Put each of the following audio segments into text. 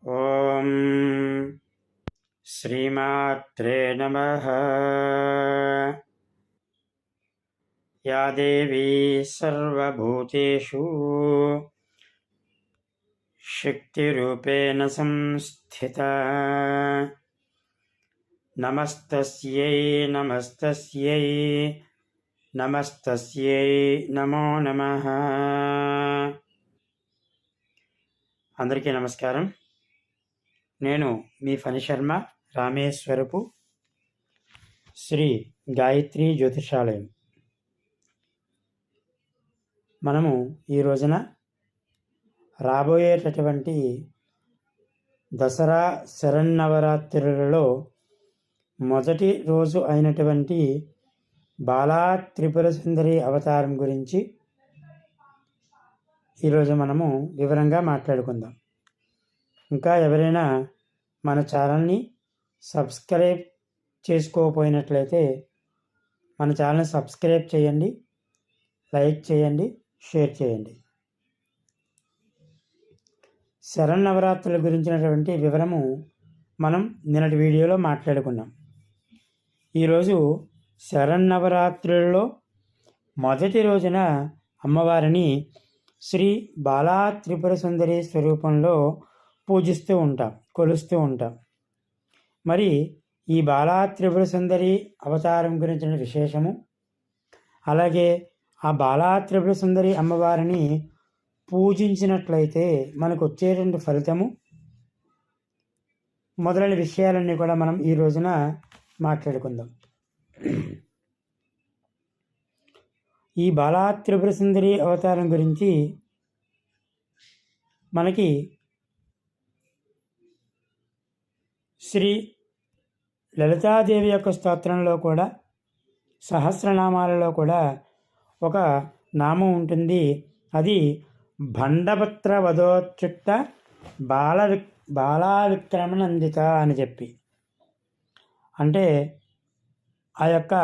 ఓం శ్రీమాత్రే నమః. యా దేవీ సర్వభూతేషు శక్తిరూపేణ సంస్థితా నమస్తస్యై నమస్తస్యై నమస్తస్యై నమో నమః. అందరికీ నమస్కారం. నేను మీ ఫణి శర్మ, రామేశ్వరపు శ్రీ గాయత్రి జ్యోతిషాలయం. మనము ఈ రోజున రాబోయేటటువంటి దసరా శరన్నవరాత్రులలో మొదటి రోజు అయినటువంటి బాలా త్రిపుర సుందరి అవతారం గురించి ఈరోజు మనము వివరంగా మాట్లాడుకుందాం. ఇంకా ఎవరైనా మన ఛానల్ని సబ్స్క్రైబ్ చేసుకోకపోయినట్లయితే మన ఛానల్ని సబ్స్క్రైబ్ చేయండి, లైక్ చేయండి, షేర్ చేయండి. శరన్నవరాత్రుల గురించినటువంటి వివరము మనం నిన్నటి వీడియోలో మాట్లాడుకున్నాం. ఈరోజు శరన్నవరాత్రులలో మొదటి రోజున అమ్మవారిని శ్రీ బాలా త్రిపుర సుందరి స్వరూపంలో పూజిస్తూ ఉంటాం, కొలుస్తూ ఉంటాం. మరి ఈ బాలా త్రిపుర సుందరి అవతారం గురించిన విశేషము, అలాగే ఆ బాలా త్రిపుర సుందరి అమ్మవారిని పూజించినట్లయితే మనకు వచ్చేటువంటి ఫలితము మొదలైన విషయాలన్నీ కూడా మనం ఈ రోజున మాట్లాడుకుందాం. ఈ బాలా త్రిపుర సుందరి అవతారం గురించి మనకి శ్రీ లలితాదేవి యొక్క స్తోత్రంలో కూడా, సహస్రనామాలలో కూడా ఒక నామం ఉంటుంది. అది భండపత్ర వధోచ్యుక్త బాలా విక్రమనందిత అని చెప్పి. అంటే ఆ యొక్క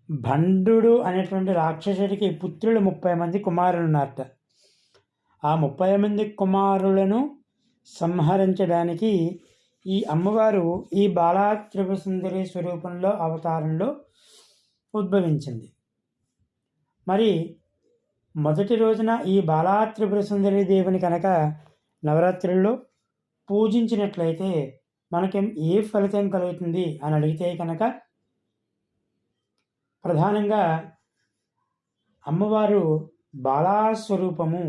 భండు అనేటువంటి రాక్షసుడికి పుత్రులు 30 మంది కుమారులు ఉన్నారట. ఆ 30 మంది కుమారులను సంహరించడానికి ఈ అమ్మవారు ఈ బాలా త్రిపుర సుందరి స్వరూపంలో అవతారంలో ఉద్భవించింది. మరి మొదటి రోజున ఈ బాలా త్రిపుర సుందరి దేవుని కనుక నవరాత్రుల్లో పూజించినట్లయితే మనకి ఏ ఫలితం కలుగుతుంది అని అడిగితే కనుక ప్రధానంగా అమ్మవారు బాలాస్వరూపము.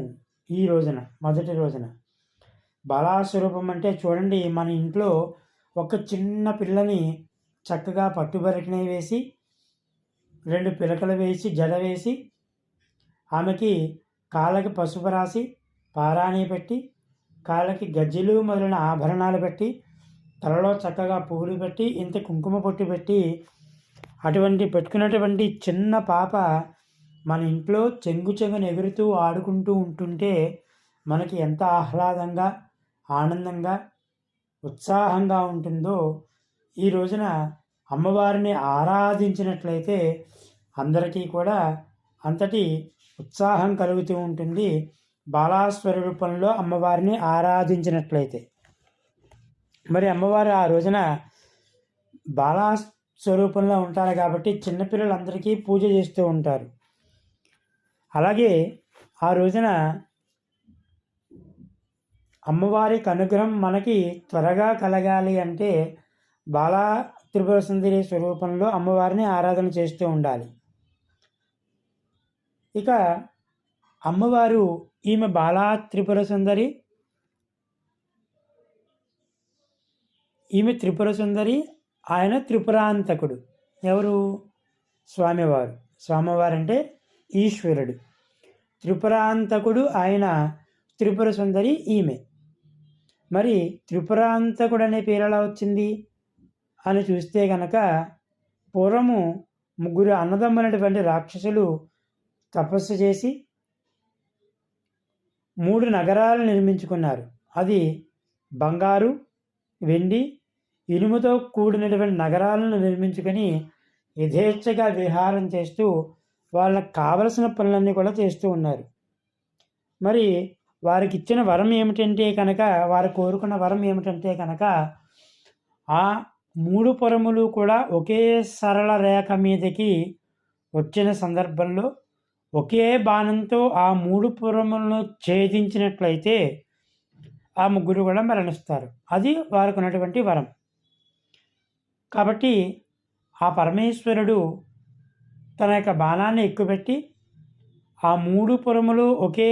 ఈ రోజున మొదటి రోజున బాలాస్వరూపం అంటే చూడండి, మన ఇంట్లో ఒక చిన్న పిల్లని చక్కగా పట్టుబరకనే వేసి 2 పిలకలు వేసి జడ వేసి ఆమెకి కాళ్ళకి పసుపు రాసి పారాణి పెట్టి కాళ్ళకి గజ్జెలు మొదలైన ఆభరణాలు పెట్టి తలలో చక్కగా పువ్వులు పెట్టి ఇంత కుంకుమ పొట్టు పెట్టి అటువంటి పెట్టుకున్నటువంటి చిన్న పాప మన ఇంట్లో చెంగును ఎగురుతూ ఆడుకుంటూ ఉంటుంటే మనకి ఎంత ఆహ్లాదంగా, ఆనందంగా, ఉత్సాహంగా ఉంటుందో ఈ రోజున అమ్మవారిని ఆరాధించినట్లయితే అందరికీ కూడా అంతటి ఉత్సాహం కలుగుతూ ఉంటుంది. బాలాస్వరూపంలో అమ్మవారిని ఆరాధించినట్లయితే మరి అమ్మవారు ఆ రోజున బాలా స్వరూపంలో ఉంటారు కాబట్టి చిన్నపిల్లలందరికీ పూజ చేస్తూ ఉంటారు. అలాగే ఆ రోజున అమ్మవారికి అనుగ్రహం మనకి త్వరగా కలగాలి అంటే బాలా త్రిపుర సుందరి స్వరూపంలో అమ్మవారిని ఆరాధన చేస్తూ ఉండాలి. ఇక అమ్మవారు ఈమె బాలా త్రిపుర సుందరి, ఈమె త్రిపుర సుందరి, ఆయన త్రిపురాంతకుడు. ఎవరు? స్వామివారు. స్వామివారు అంటే ఈశ్వరుడు. త్రిపురాంతకుడు ఆయన, త్రిపుర సుందరి ఈమె. మరి త్రిపురాంతకుడు అనే పేరు ఎలా వచ్చింది అని చూస్తే కనుక పూర్వము 3 అన్నదమ్ములైనటువంటి రాక్షసులు తపస్సు చేసి 3 నగరాలు నిర్మించుకున్నారు. అది బంగారు, వెండి, ఇనుముతో కూడినటువంటి నగరాలను నిర్మించుకొని యథేచ్ఛగా విహారం చేస్తూ వాళ్ళకు కావలసిన పనులన్నీ కూడా చేస్తూ ఉన్నారు. మరి వారికి ఇచ్చిన వరం ఏమిటంటే కనుక, వారు కోరుకున్న వరం ఏమిటంటే కనుక, ఆ 3 పురములు కూడా ఒకే సరళ రేఖ మీదకి వచ్చిన సందర్భంలో ఒకే బాణంతో ఆ 3 పురములను ఛేదించినట్లయితే ఆ ముగ్గురు కూడా మరణిస్తారు. అది వారికి ఉన్నటువంటి వరం. కాబట్టి ఆ పరమేశ్వరుడు తన యొక్క బాణాన్ని ఎక్కుపెట్టి ఆ 3 పురములు ఒకే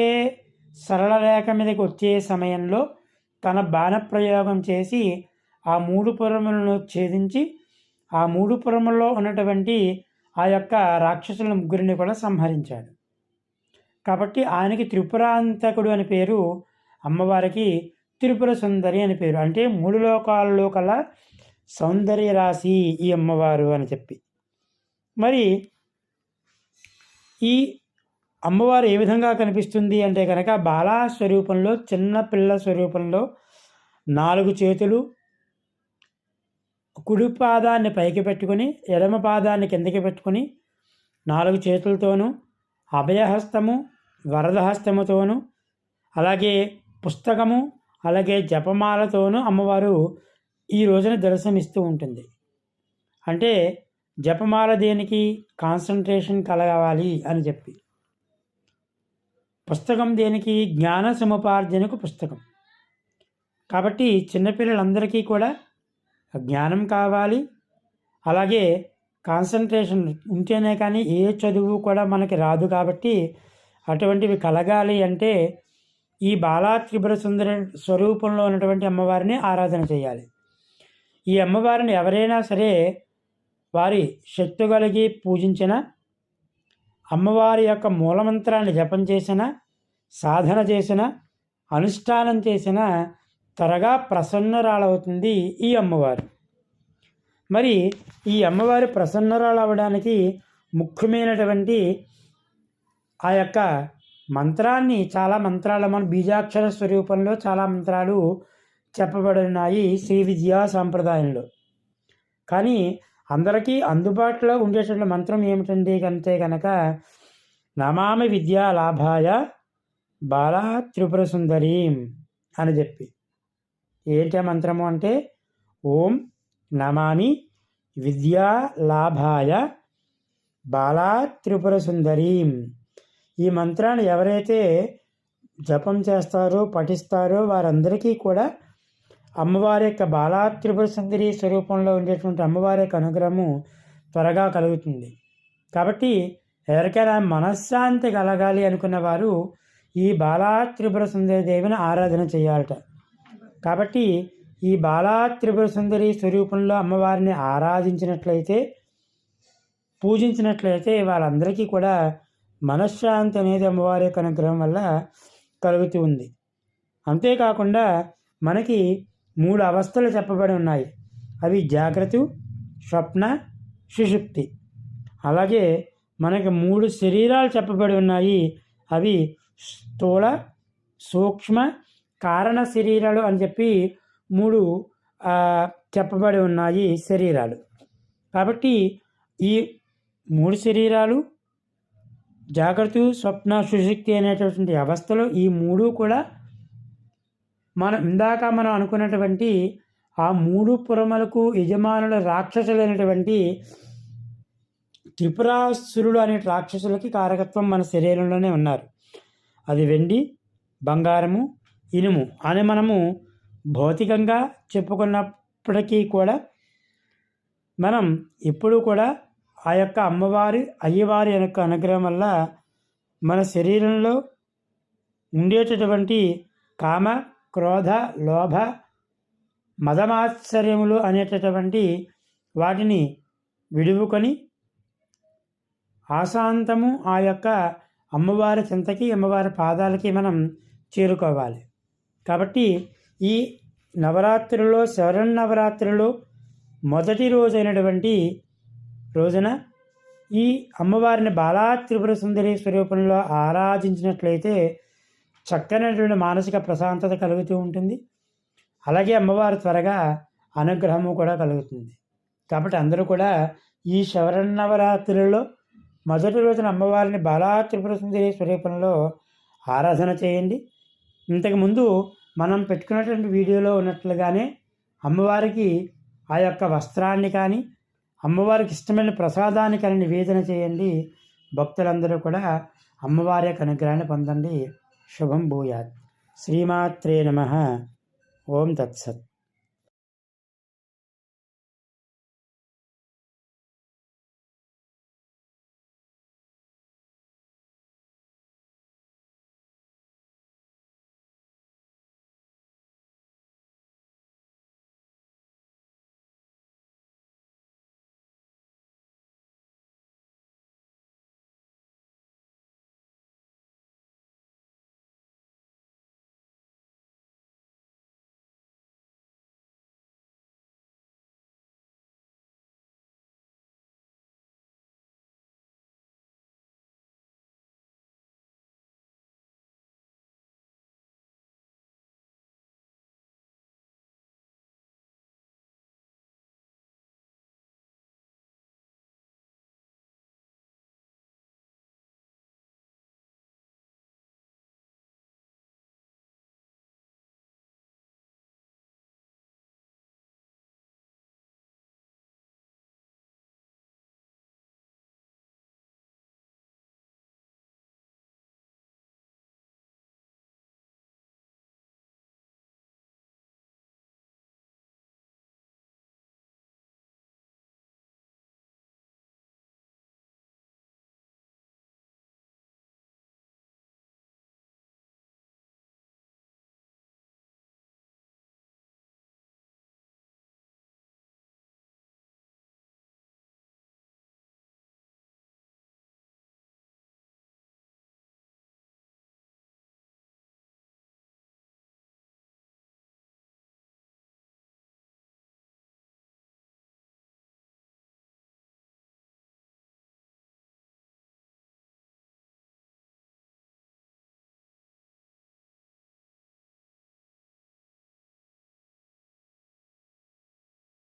సరళ రేఖ మీదకి వచ్చే సమయంలో తన బాణప్రయోగం చేసి ఆ 3 పురములను ఛేదించి ఆ 3 పురముల్లో ఉన్నటువంటి ఆ యొక్క రాక్షసుల ముగ్గురిని కూడా సంహరించాడు. కాబట్టి ఆయనకి త్రిపురాంతకుడు అని పేరు, అమ్మవారికి త్రిపుర సుందరి అని పేరు. అంటే 3 లోకాలలో కల సౌందర్య రాశి ఈ అమ్మవారు అని చెప్పి. మరి ఈ అమ్మవారు ఏ విధంగా కనిపిస్తుంది అంటే కనుక, బాలా స్వరూపంలో, చిన్న పిల్ల స్వరూపంలో 4 చేతులు, కుడి పాదాన్ని పైకి పెట్టుకుని ఎడమ పాదాన్ని కిందకి పెట్టుకుని 4 చేతులతోనూ అభయహస్తము, వరదహస్తముతోనూ, అలాగే పుస్తకము, అలాగే జపమాలతోనూ అమ్మవారు ఈ రోజున దర్శనమిస్తూ ఉంటుంది. అంటే జపమాల దేనికి? కాన్సన్ట్రేషన్ కలగాలి అని చెప్పి. పుస్తకం దేనికి? జ్ఞాన సముపార్జనకు పుస్తకం. కాబట్టి చిన్నపిల్లలందరికీ కూడా జ్ఞానం కావాలి, అలాగే కాన్సన్ట్రేషన్ ఉంటేనే కానీ ఏ చదువు కూడా మనకి రాదు. కాబట్టి అటువంటివి కలగాలి అంటే ఈ బాలా త్రిపుర సుందరి స్వరూపంలో ఉన్నటువంటి అమ్మవారిని ఆరాధన చేయాలి. ఈ అమ్మవారిని ఎవరైనా సరే వారి శక్తి కలిగి పూజించిన, అమ్మవారి యొక్క మూలమంత్రాన్ని జపం చేసిన, సాధన చేసిన, అనుష్ఠానం చేసిన త్వరగా ప్రసన్నరాలవుతుంది ఈ అమ్మవారు. మరి ఈ అమ్మవారి ప్రసన్నరాలు అవ్వడానికి ముఖ్యమైనటువంటి ఆ యొక్క మంత్రాన్ని, చాలా మంత్రాలు మన బీజాక్షర స్వరూపంలో చాలా మంత్రాలు చెప్పబడి ఉన్నాయి శ్రీ విద్యా సాంప్రదాయంలో. కానీ అందరికీ అందుబాటులో ఉండేటువంటి మంత్రం ఏమిటండి అంటే కనుక, నమామి విద్యా లాభాయ బాలా త్రిపుర సుందరీం అని చెప్పి. ఏంటి ఆ మంత్రము అంటే, ఓం నమామి విద్యా లాభాయ బాలా త్రిపుర సుందరీం. ఈ మంత్రాన్ని ఎవరైతే జపం చేస్తారో, పఠిస్తారో వారందరికీ కూడా అమ్మవారి యొక్క బాలా త్రిపుర సుందరి స్వరూపంలో ఉండేటువంటి అమ్మవారి యొక్క అనుగ్రహము త్వరగా కలుగుతుంది. కాబట్టి ఎవరికైనా మనశ్శాంతి కలగాలి అనుకున్న వారు ఈ బాలా త్రిపుర సుందరి దేవిని ఆరాధన చేయాలట. కాబట్టి ఈ బాలా త్రిపుర సుందరి స్వరూపంలో అమ్మవారిని ఆరాధించినట్లయితే, పూజించినట్లయితే వాళ్ళందరికీ కూడా మనశ్శాంతి అనేది అమ్మవారి యొక్క అనుగ్రహం వల్ల కలుగుతూ ఉంది. అంతేకాకుండా మనకి 3 అవస్థలు చెప్పబడి ఉన్నాయి. అవి జాగ్రత్త, స్వప్న, సుషుప్తి. అలాగే మనకి 3 శరీరాలు చెప్పబడి ఉన్నాయి. అవి స్థూల, సూక్ష్మ, కారణ శరీరాలు అని చెప్పి 3 చెప్పబడి ఉన్నాయి శరీరాలు. కాబట్టి ఈ 3 శరీరాలు, జాగ్రత్త, స్వప్న, సుషుప్తి అనేటటువంటి అవస్థలు, ఈ 3 కూడా ఇందాక మనం అనుకున్నటువంటి ఆ 3 పురములకు యజమానుల రాక్షసులైనటువంటి త్రిపురాసురుడు అనే రాక్షసులకి కారకత్వం మన శరీరంలోనే ఉన్నారు. అది వెండి, బంగారము, ఇనుము అని మనము భౌతికంగా చెప్పుకున్నప్పటికీ కూడా మనం ఎప్పుడూ కూడా ఆ యొక్క అయ్యవారి యొక్క అనుగ్రహం వల్ల మన శరీరంలో ఉండేటటువంటి కామ, క్రోధ, లోభ, మదమాశ్చర్యములు అనేటటువంటి వాటిని విడువుకొని ఆశాంతము ఆ యొక్క అమ్మవారి చింతకి, అమ్మవారి పాదాలకి మనం చేరుకోవాలి. కాబట్టి ఈ నవరాత్రుల్లో, శరన్నవరాత్రుల్లో మొదటి రోజైనటువంటి రోజున ఈ అమ్మవారిని బాలా త్రిపుర సుందరి స్వరూపంలో ఆరాధించినట్లయితే చక్కనటువంటి మానసిక ప్రశాంతత కలుగుతూ ఉంటుంది. అలాగే అమ్మవారు త్వరగా అనుగ్రహము కూడా కలుగుతుంది. కాబట్టి అందరూ కూడా ఈ శరన్నవరాత్రులలో మొదటి రోజున అమ్మవారిని బాలా త్రిపుర సుందరి స్వరూపంలో ఆరాధన చేయండి. ఇంతకుముందు మనం పెట్టుకున్నటువంటి వీడియోలో ఉన్నట్లుగానే అమ్మవారికి ఆ యొక్క వస్త్రాన్ని కానీ అమ్మవారికి ఇష్టమైన ప్రసాదాన్ని కానీ నివేదన చేయండి. భక్తులందరూ కూడా అమ్మవారి యొక్క అనుగ్రహాన్ని పొందండి. శుభం భూయాత్. శ్రీమాత్రే నమః. ఓం తత్సత్.